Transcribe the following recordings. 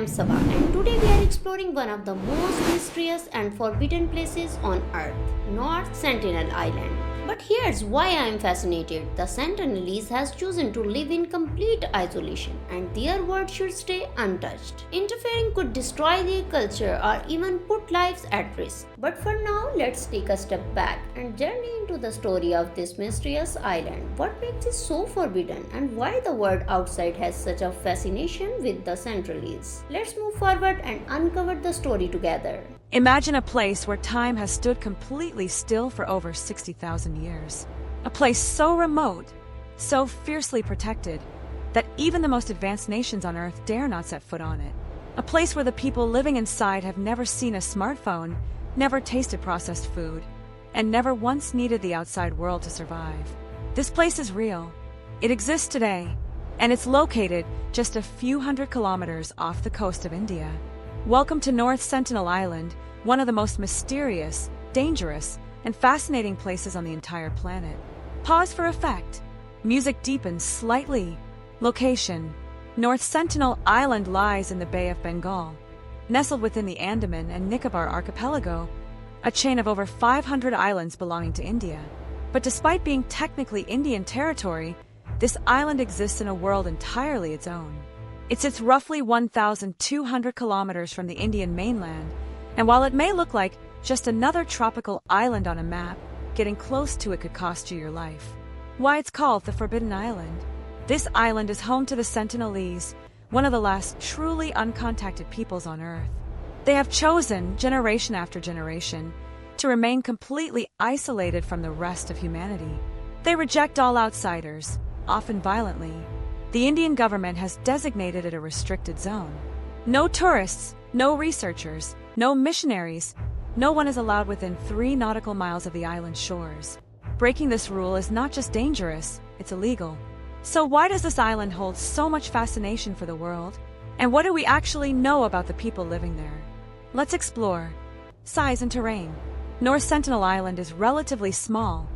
am Sabah, and today we are exploring one of the most mysterious and forbidden places on Earth, North Sentinel Island. But here's why I am fascinated. The Sentinelese has chosen to live in complete isolation, and their world should stay untouched. Interfering could destroy their culture or even put lives at risk. But for now, let's take a step back and journey into the story of this mysterious island. What makes it so forbidden, and why the world outside has such a fascination with the Sentinelese? Let's move forward and uncover the story together. Imagine a place where time has stood completely still for over 60,000 years. A place so remote, so fiercely protected, that even the most advanced nations on Earth dare not set foot on it. A place where the people living inside have never seen a smartphone, never tasted processed food, and never once needed the outside world to survive. This place is real. It exists today, and it's located just a few hundred kilometers off the coast of India. Welcome to North Sentinel Island, one of the most mysterious, dangerous, and fascinating places on the entire planet. Pause for effect. Music deepens slightly. Location: North Sentinel Island lies in the Bay of Bengal, nestled within the Andaman and Nicobar archipelago, a chain of over 500 islands belonging to India. But despite being technically Indian territory, this island exists in a world entirely its own. It sits roughly 1,200 kilometers from the Indian mainland, and while it may look like just another tropical island on a map, getting close to it could cost you your life. Why it's called the Forbidden Island? This island is home to the Sentinelese, one of the last truly uncontacted peoples on Earth. They have chosen, generation after generation, to remain completely isolated from the rest of humanity. They reject all outsiders, often violently. The Indian government has designated it a restricted zone. No tourists, no researchers, no missionaries, no one is allowed within 3 nautical miles of the island's shores. Breaking this rule is not just dangerous, it's illegal. So why does this island hold so much fascination for the world? And what do we actually know about the people living there? Let's explore. Size and terrain. North Sentinel Island is relatively small,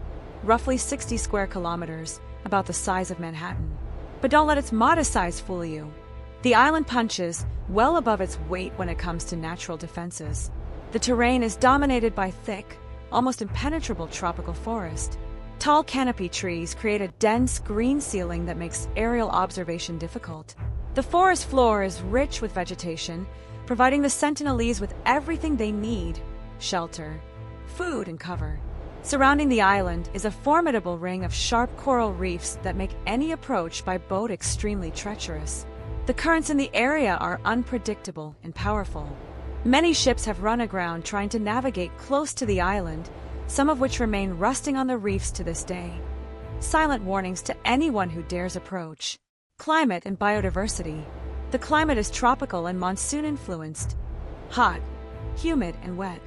roughly 60 square kilometers, about the size of Manhattan. But don't let its modest size fool you. The island punches well above its weight when it comes to natural defenses. The terrain is dominated by thick, almost impenetrable tropical forest. Tall canopy trees create a dense green ceiling that makes aerial observation difficult. The forest floor is rich with vegetation, providing the Sentinelese with everything they need: shelter, food, and cover. Surrounding the island is a formidable ring of sharp coral reefs that make any approach by boat extremely treacherous. The currents in the area are unpredictable and powerful. Many ships have run aground trying to navigate close to the island, some of which remain rusting on the reefs to this day. Silent warnings to anyone who dares approach. Climate and biodiversity. The climate is tropical and monsoon-influenced. Hot, humid, and wet.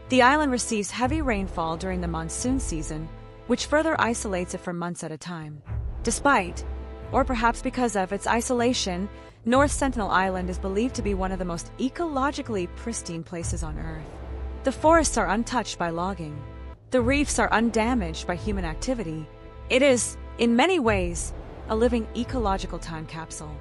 The island receives heavy rainfall during the monsoon season, which further isolates it for months at a time. Despite, or perhaps because of, its isolation, North Sentinel Island is believed to be one of the most ecologically pristine places on Earth. The forests are untouched by logging. The reefs are undamaged by human activity. It is, in many ways, a living ecological time capsule.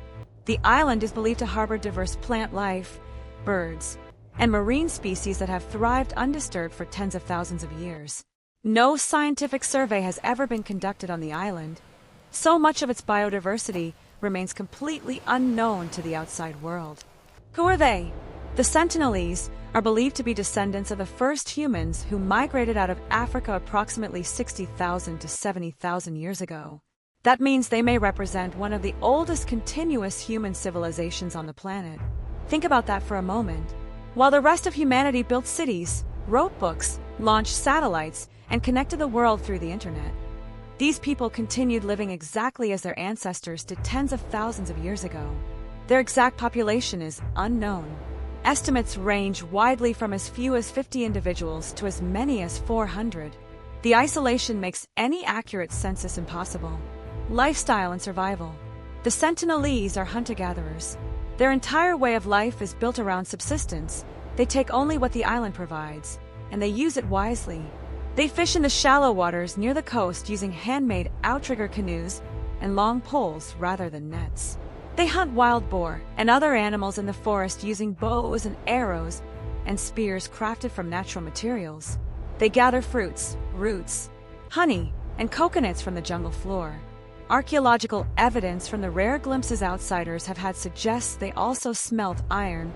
The island is believed to harbor diverse plant life, birds, and marine species that have thrived undisturbed for tens of thousands of years. No scientific survey has ever been conducted on the island. So much of its biodiversity remains completely unknown to the outside world. Who are they? The Sentinelese are believed to be descendants of the first humans who migrated out of Africa approximately 60,000 to 70,000 years ago. That means they may represent one of the oldest continuous human civilizations on the planet. Think about that for a moment. While the rest of humanity built cities, wrote books, launched satellites, and connected the world through the internet, these people continued living exactly as their ancestors did tens of thousands of years ago. Their exact population is unknown. Estimates range widely from as few as 50 individuals to as many as 400. The isolation makes any accurate census impossible. Lifestyle and survival. The Sentinelese are hunter-gatherers. Their entire way of life is built around subsistence. They take only what the island provides, and they use it wisely. They fish in the shallow waters near the coast using handmade outrigger canoes and long poles rather than nets. They hunt wild boar and other animals in the forest using bows and arrows and spears crafted from natural materials. They gather fruits, roots, honey, and coconuts from the jungle floor. Archaeological evidence from the rare glimpses outsiders have had suggests they also smelt iron,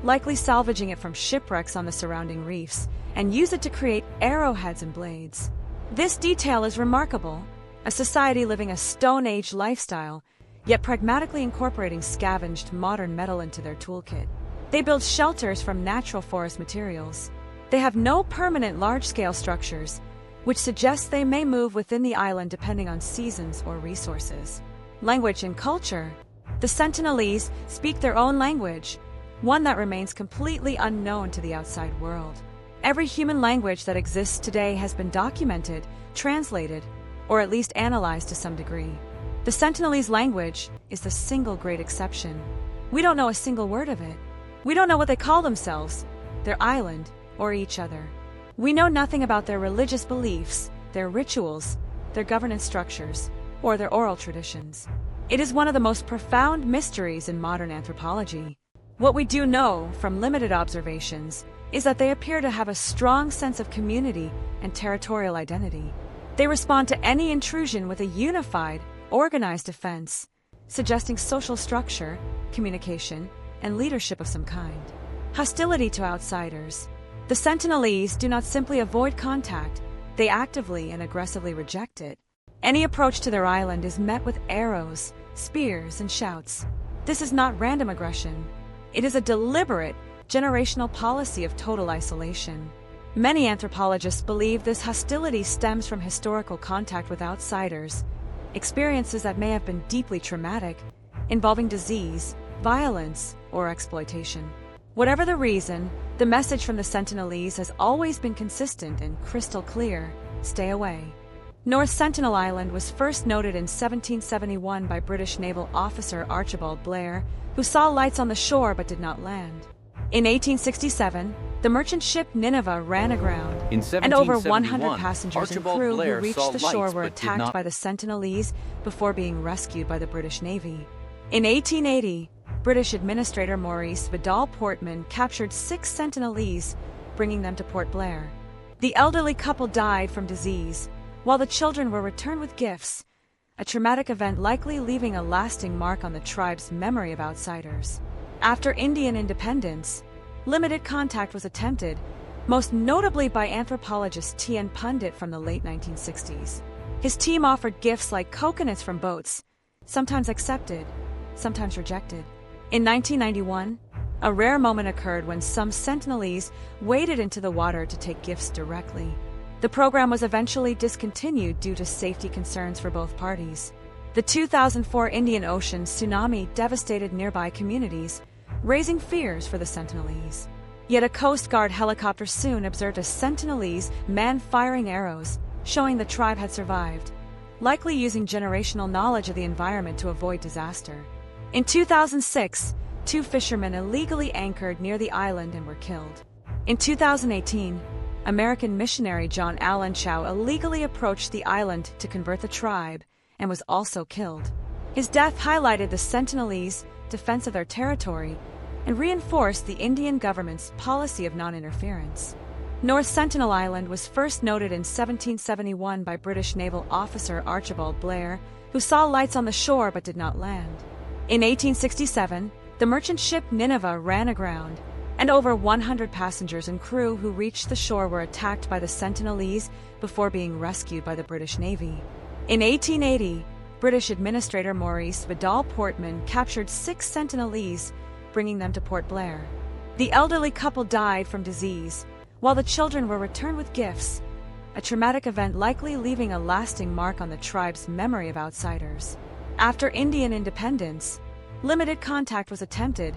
likely salvaging it from shipwrecks on the surrounding reefs, and use it to create arrowheads and blades. This detail is remarkable, a society living a Stone Age lifestyle, yet pragmatically incorporating scavenged modern metal into their toolkit. They build shelters from natural forest materials. They have no permanent large-scale structures, which suggests they may move within the island depending on seasons or resources. Language and culture. The Sentinelese speak their own language, one that remains completely unknown to the outside world. Every human language that exists today has been documented, translated, or at least analyzed to some degree. The Sentinelese language is the single great exception. We don't know a single word of it. We don't know what they call themselves, their island, or each other. We know nothing about their religious beliefs, their rituals, their governance structures, or their oral traditions. It is one of the most profound mysteries in modern anthropology. What we do know, from limited observations, is that they appear to have a strong sense of community and territorial identity. They respond to any intrusion with a unified, organized defense, suggesting social structure, communication, and leadership of some kind. Hostility to outsiders. The Sentinelese do not simply avoid contact, they actively and aggressively reject it. Any approach to their island is met with arrows, spears, and shouts. This is not random aggression. It is a deliberate, generational policy of total isolation. Many anthropologists believe this hostility stems from historical contact with outsiders, experiences that may have been deeply traumatic, involving disease, violence, or exploitation. Whatever the reason, the message from the Sentinelese has always been consistent and crystal clear: stay away. North Sentinel Island was first noted in 1771 by British naval officer Archibald Blair, who saw lights on the shore but did not land. In 1867, the merchant ship Nineveh ran aground, and over 100 passengers and crew who reached the shore were attacked by the Sentinelese before being rescued by the British Navy. In 1880, British Administrator Maurice Vidal Portman captured 6 Sentinelese, bringing them to Port Blair. The elderly couple died from disease, while the children were returned with gifts, a traumatic event likely leaving a lasting mark on the tribe's memory of outsiders. After Indian independence, limited contact was attempted, most notably by anthropologist T.N. Pundit from the late 1960s. His team offered gifts like coconuts from boats, sometimes accepted, sometimes rejected. In 1991, a rare moment occurred when some Sentinelese waded into the water to take gifts directly. The program was eventually discontinued due to safety concerns for both parties. The 2004 Indian Ocean tsunami devastated nearby communities, raising fears for the Sentinelese. Yet a Coast Guard helicopter soon observed a Sentinelese man firing arrows, showing the tribe had survived, likely using generational knowledge of the environment to avoid disaster. In 2006, 2 fishermen illegally anchored near the island and were killed. In 2018, American missionary John Allen Chow illegally approached the island to convert the tribe and was also killed. His death highlighted the Sentinelese defense of their territory and reinforced the Indian government's policy of non-interference. North Sentinel Island was first noted in 1771 by British naval officer Archibald Blair, who saw lights on the shore but did not land. In 1867, the merchant ship Nineveh ran aground, and over 100 passengers and crew who reached the shore were attacked by the Sentinelese before being rescued by the British Navy. In 1880, British Administrator Maurice Vidal Portman captured 6 Sentinelese, bringing them to Port Blair. The elderly couple died from disease, while the children were returned with gifts, a traumatic event likely leaving a lasting mark on the tribe's memory of outsiders. After Indian independence, limited contact was attempted,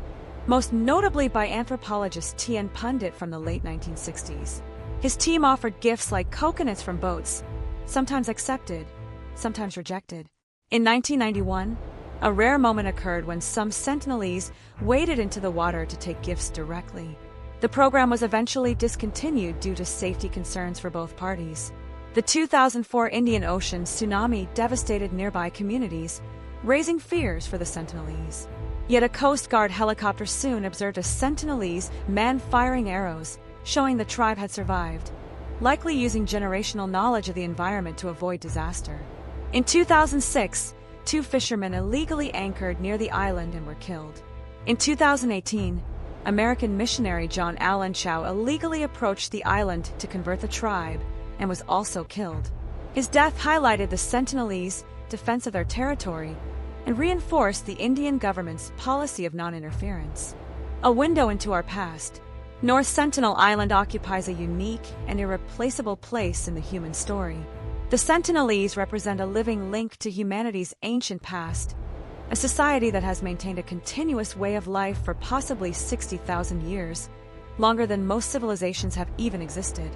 most notably by anthropologist T.N. Pundit from the late 1960s. His team offered gifts like coconuts from boats, sometimes accepted, sometimes rejected. In 1991, a rare moment occurred when some Sentinelese waded into the water to take gifts directly. The program was eventually discontinued due to safety concerns for both parties. The 2004 Indian Ocean tsunami devastated nearby communities, raising fears for the Sentinelese. Yet a Coast Guard helicopter soon observed a Sentinelese man firing arrows, showing the tribe had survived, likely using generational knowledge of the environment to avoid disaster. In 2006, 2 fishermen illegally anchored near the island and were killed. In 2018, American missionary John Allen Chow illegally approached the island to convert the tribe and was also killed. His death highlighted the Sentinelese defense of their territory and reinforced the Indian government's policy of non-interference. A window into our past, North Sentinel Island occupies a unique and irreplaceable place in the human story. The Sentinelese represent a living link to humanity's ancient past, a society that has maintained a continuous way of life for possibly 60,000 years, longer than most civilizations have even existed.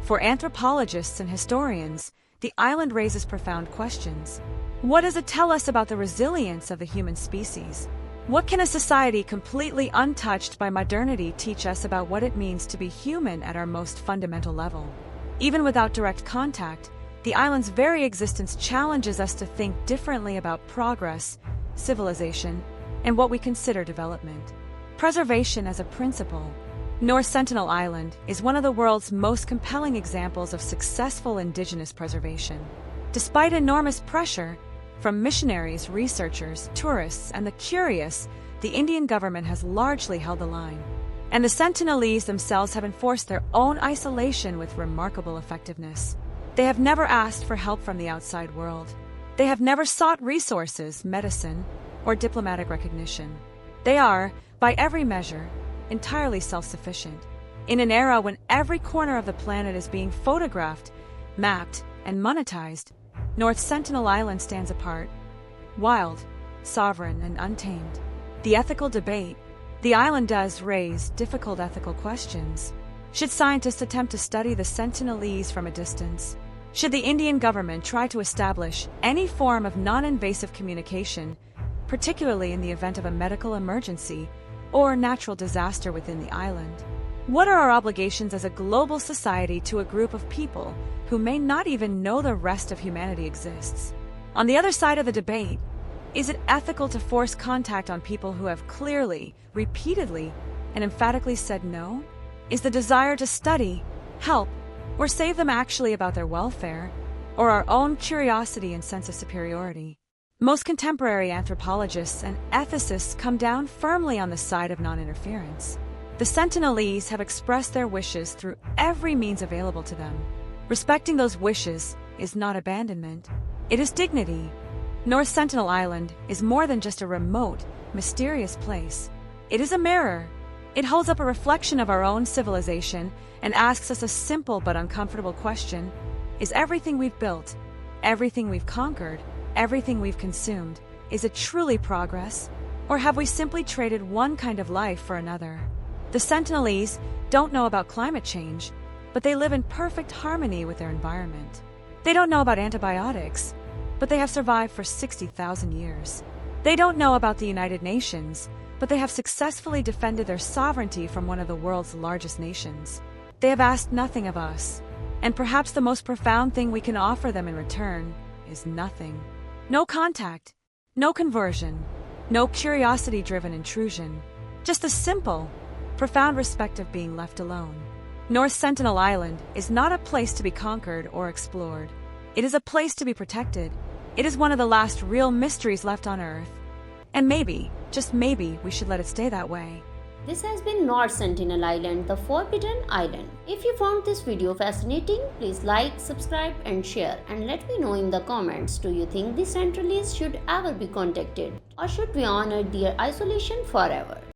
For anthropologists and historians, the island raises profound questions. What does it tell us about the resilience of the human species? What can a society completely untouched by modernity teach us about what it means to be human at our most fundamental level? Even without direct contact, the island's very existence challenges us to think differently about progress, civilization, and what we consider development. Preservation as a principle. North Sentinel Island is one of the world's most compelling examples of successful indigenous preservation. Despite enormous pressure from missionaries, researchers, tourists, and the curious, the Indian government has largely held the line. And the Sentinelese themselves have enforced their own isolation with remarkable effectiveness. They have never asked for help from the outside world. They have never sought resources, medicine, or diplomatic recognition. They are, by every measure, entirely self-sufficient. In an era when every corner of the planet is being photographed, mapped, and monetized, North Sentinel Island stands apart, wild, sovereign, and untamed. The ethical debate. The island does raise difficult ethical questions. Should scientists attempt to study the Sentinelese from a distance? Should the Indian government try to establish any form of non-invasive communication, particularly in the event of a medical emergency or natural disaster within the island? What are our obligations as a global society to a group of people who may not even know the rest of humanity exists? On the other side of the debate, is it ethical to force contact on people who have clearly, repeatedly, and emphatically said no? Is the desire to study, help, or save them actually about their welfare, or our own curiosity and sense of superiority? Most contemporary anthropologists and ethicists come down firmly on the side of non-interference. The Sentinelese have expressed their wishes through every means available to them. Respecting those wishes is not abandonment, it is dignity. North Sentinel Island is more than just a remote, mysterious place. It is a mirror. It holds up a reflection of our own civilization and asks us a simple but uncomfortable question: is everything we've built, everything we've conquered, everything we've consumed, is it truly progress? Or have we simply traded one kind of life for another? The Sentinelese don't know about climate change, but they live in perfect harmony with their environment. They don't know about antibiotics, but they have survived for 60,000 years. They don't know about the United Nations, but they have successfully defended their sovereignty from one of the world's largest nations. They have asked nothing of us, and perhaps the most profound thing we can offer them in return is nothing. No contact, no conversion, no curiosity-driven intrusion, just the simple, profound respect of being left alone. North Sentinel Island is not a place to be conquered or explored. It is a place to be protected. It is one of the last real mysteries left on Earth. And maybe, just maybe, we should let it stay that way. This has been North Sentinel Island, the Forbidden Island. If you found this video fascinating, please like, subscribe and share, and let me know in the comments, do you think the Sentinelese should ever be contacted, or should we honor their isolation forever?